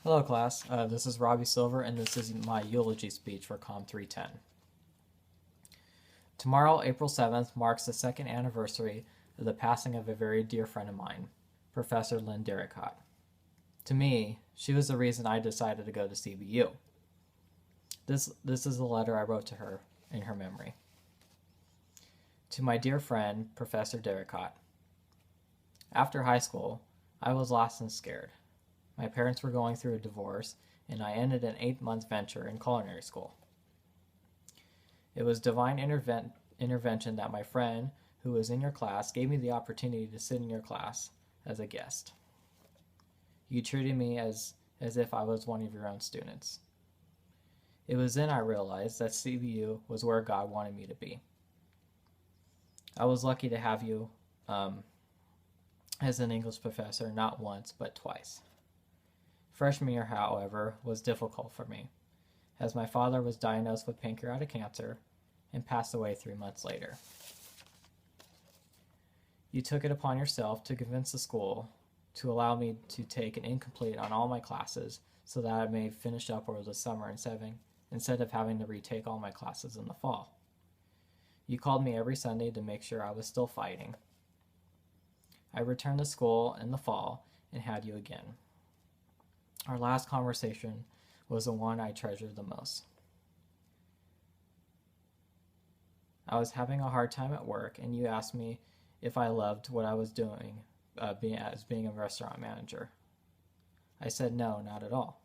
Hello class, this is Robbie Silver and this is my eulogy speech for Com 310. Tomorrow, April 7th, marks the second anniversary of the passing of a very dear friend of mine, Professor Lynn Derricott. To me, she was the reason I decided to go to CBU. This is a letter I wrote to her in her memory. To my dear friend, Professor Derricott. After high school, I was lost and scared. My parents were going through a divorce, and I ended an 8-month venture in culinary school. It was divine intervention that my friend, who was in your class, gave me the opportunity to sit in your class as a guest. You treated me as if I was one of your own students. It was then I realized that CBU was where God wanted me to be. I was lucky to have you as an English professor not once, but twice. Freshman year, however, was difficult for me, as my father was diagnosed with pancreatic cancer and passed away 3 months later. You took it upon yourself to convince the school to allow me to take an incomplete on all my classes so that I may finish up over the summer instead of having to retake all my classes in the fall. You called me every Sunday to make sure I was still fighting. I returned to school in the fall and had you again. Our last conversation was the one I treasured the most. I was having a hard time at work, and you asked me if I loved what I was doing, being a restaurant manager. I said no, not at all.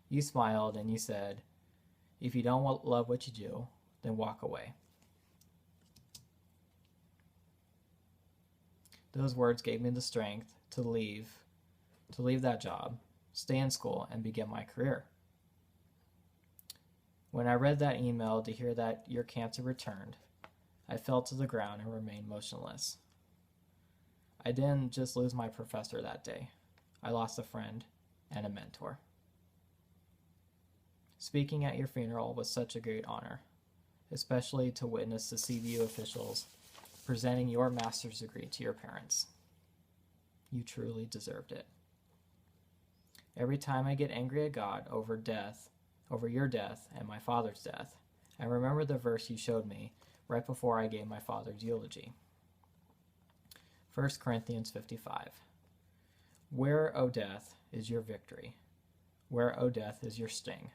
You smiled and you said, if you don't love what you do, then walk away. Those words gave me the strength to leave that job, stay in school, and begin my career. When I read that email to hear that your cancer returned, I fell to the ground and remained motionless. I didn't just lose my professor that day. I lost a friend and a mentor. Speaking at your funeral was such a great honor, especially to witness the CBU officials presenting your master's degree to your parents. You truly deserved it. Every time I get angry at God over your death and my father's death, I remember the verse you showed me right before I gave my father's eulogy. 1 Corinthians 55. Where, O death, is your victory? Where, O death, is your sting?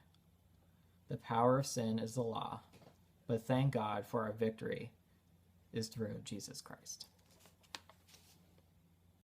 The power of sin is the law, but thank God for our victory is through Jesus Christ.